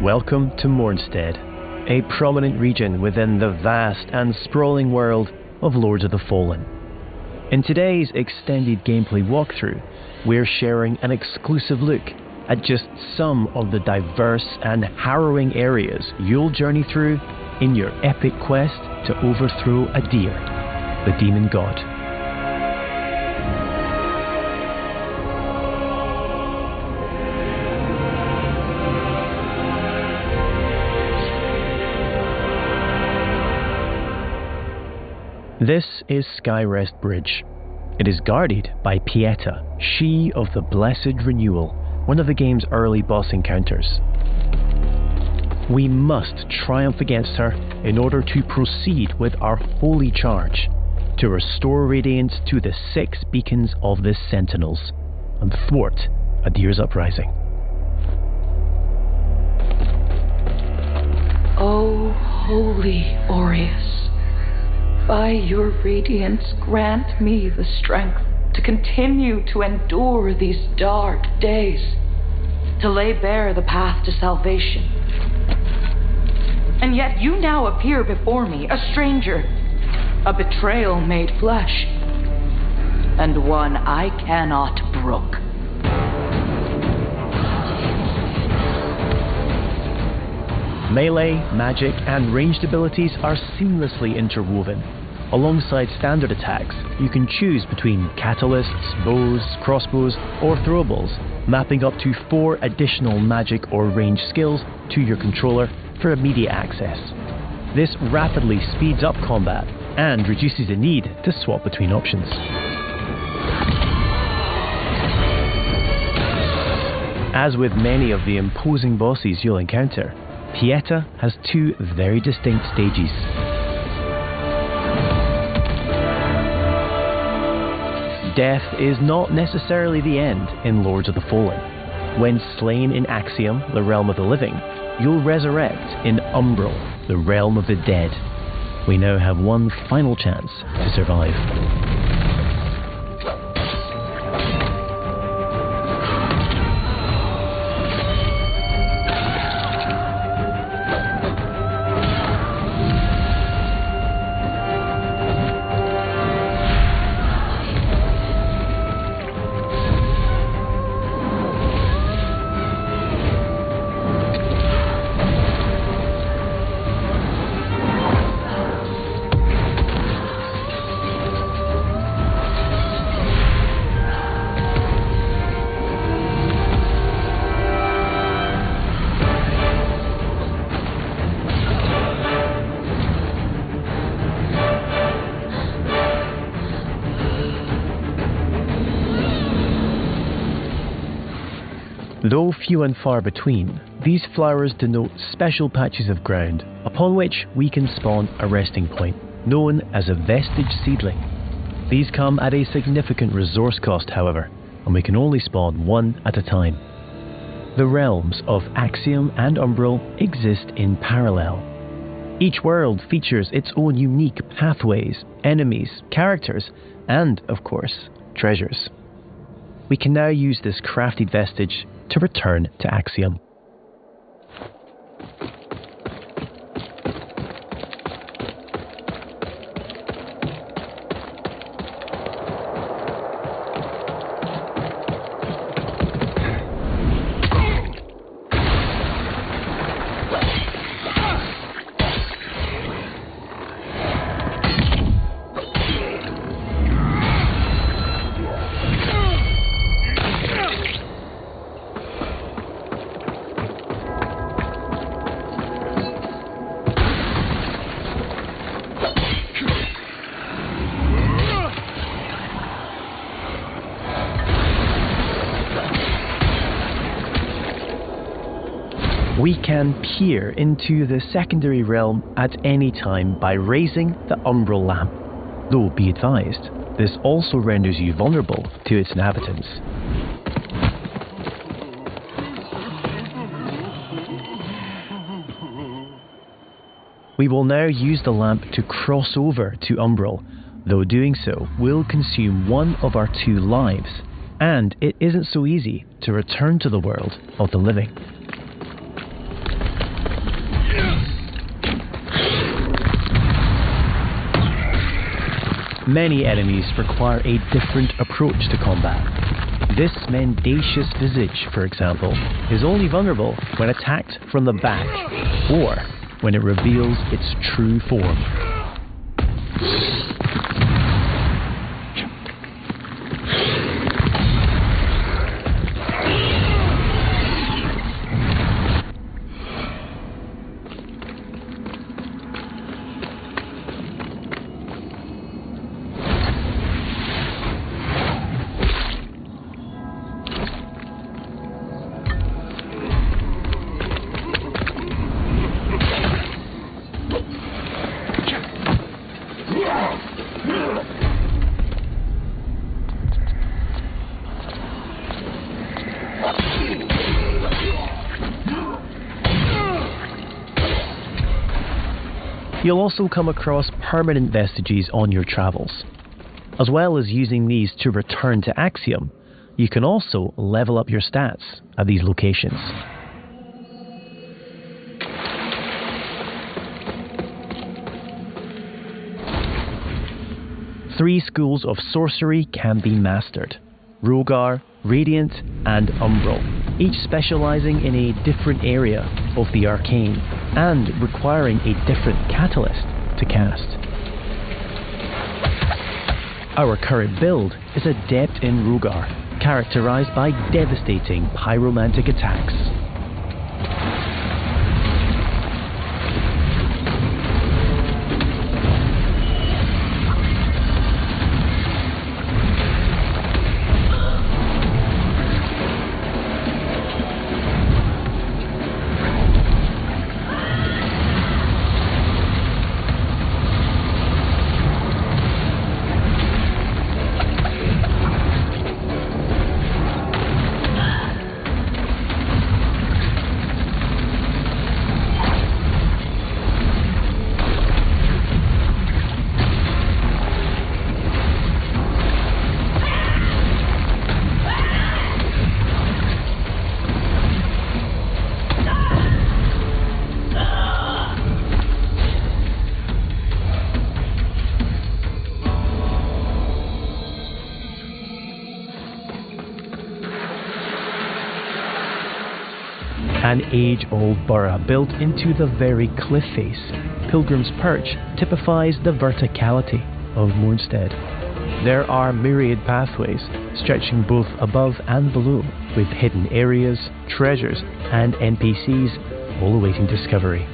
Welcome to Mornstead, a prominent region within the vast and sprawling world of Lords of the Fallen. In today's extended gameplay walkthrough, we're sharing an exclusive look at just some of the diverse and harrowing areas you'll journey through in your epic quest to overthrow Adir, the demon god. This is Skyrest Bridge. It is guarded by Pieta, she of the Blessed Renewal, one of the game's early boss encounters. We must triumph against her in order to proceed with our holy charge, to restore radiance to the 6 beacons of the Sentinels, and thwart Adir's uprising. O holy Aureus, by your radiance grant me the strength to continue to endure these dark days, to lay bare the path to salvation. And yet you now appear before me, a stranger, a betrayal made flesh, and one I cannot brook. Melee, magic, and ranged abilities are seamlessly interwoven. Alongside standard attacks, you can choose between catalysts, bows, crossbows, or throwables, mapping up to 4 additional magic or ranged skills to your controller for immediate access. This rapidly speeds up combat and reduces the need to swap between options. As with many of the imposing bosses you'll encounter, Pieta has 2 very distinct stages. Death is not necessarily the end in Lords of the Fallen. When slain in Axiom, the realm of the living, you'll resurrect in Umbral, the realm of the dead. We now have one final chance to survive. Though few and far between, these flowers denote special patches of ground upon which we can spawn a resting point, known as a vestige seedling. These come at a significant resource cost, however, and we can only spawn 1 at a time. The realms of Axiom and Umbral exist in parallel. Each world features its own unique pathways, enemies, characters, and, of course, treasures. We can now use this crafted vestige to return to Axiom. We can peer into the secondary realm at any time by raising the Umbral lamp, though be advised, this also renders you vulnerable to its inhabitants. We will now use the lamp to cross over to Umbral, though doing so will consume 1 of our 2 lives, and it isn't so easy to return to the world of the living. Many enemies require a different approach to combat. This mendacious visage, for example, is only vulnerable when attacked from the back, or when it reveals its true form. You'll also come across permanent vestiges on your travels. As well as using these to return to Axiom, you can also level up your stats at these locations. Three schools of sorcery can be mastered: Rogar, Radiant, and Umbral, each specializing in a different area of the arcane and requiring a different catalyst to cast. Our current build is adept in Rogar, characterized by devastating pyromantic attacks. An age-old borough built into the very cliff face, Pilgrim's Perch typifies the verticality of Moonstead. There are myriad pathways stretching both above and below, with hidden areas, treasures, and NPCs all awaiting discovery.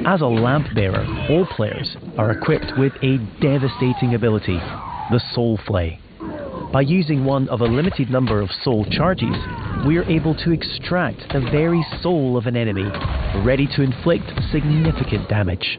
As a lamp bearer, all players are equipped with a devastating ability, the Soul Flay. By using one of a limited number of soul charges, we are able to extract the very soul of an enemy, ready to inflict significant damage.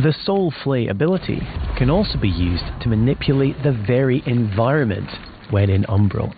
The Soul Flay ability can also be used to manipulate the very environment when in Umbral.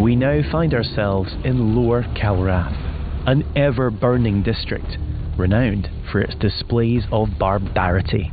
We now find ourselves in Lower Calrath, an ever-burning district, renowned for its displays of barbarity.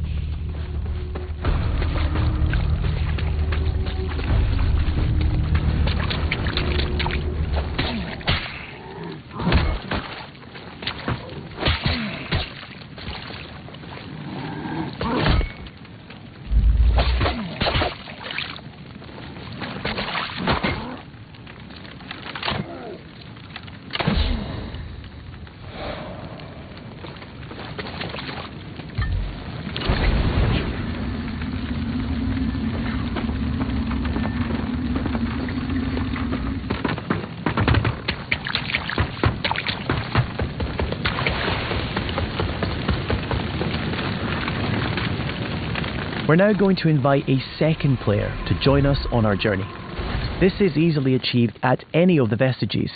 We're now going to invite a second player to join us on our journey. This is easily achieved at any of the vestiges.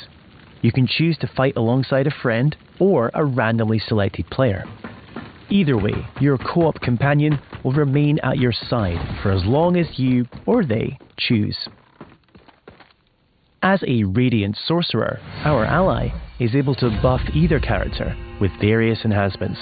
You can choose to fight alongside a friend or a randomly selected player. Either way, your co-op companion will remain at your side for as long as you or they choose. As a Radiant Sorcerer, our ally is able to buff either character with various enhancements.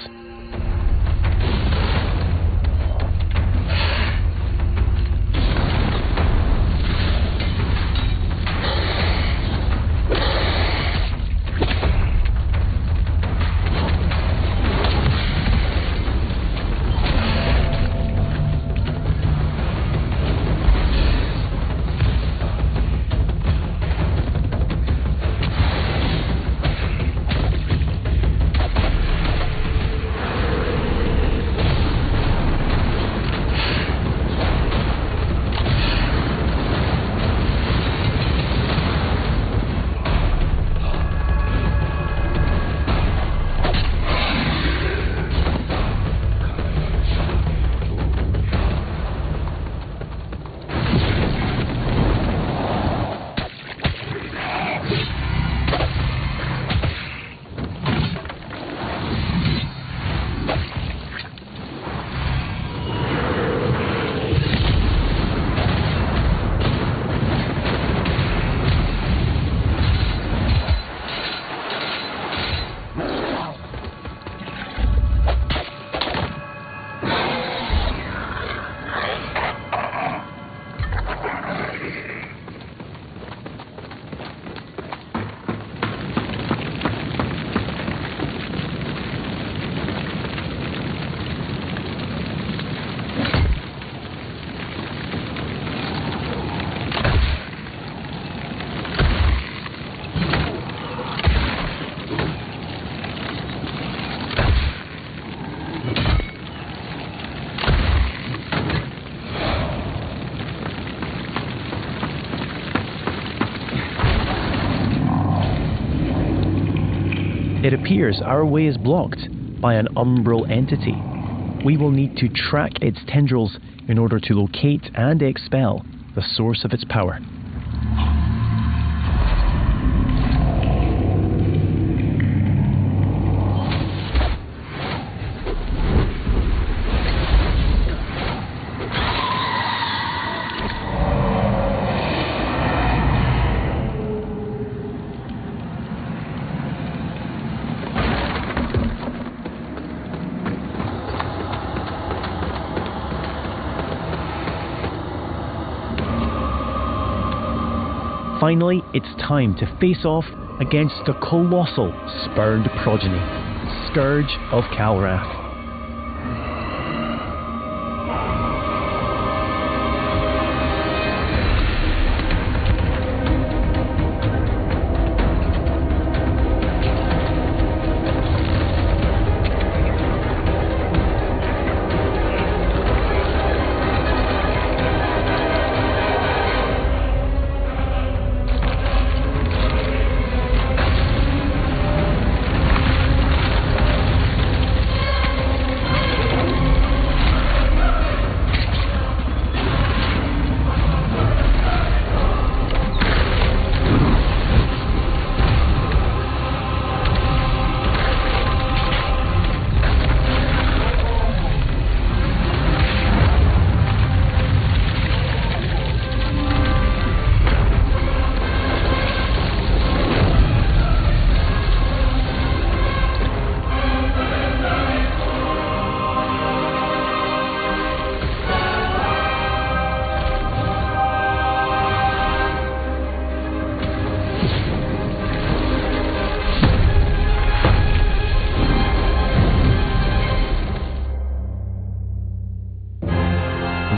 It appears our way is blocked by an umbral entity. We will need to track its tendrils in order to locate and expel the source of its power. Finally, it's time to face off against the colossal spurned progeny, Scourge of Calrath.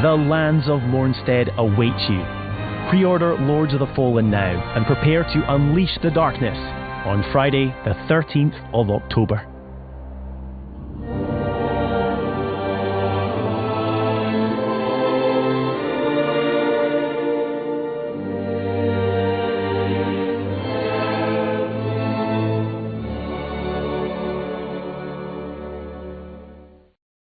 The lands of Mornstead await you. Pre-order Lords of the Fallen now and prepare to unleash the darkness on Friday the 13th of October.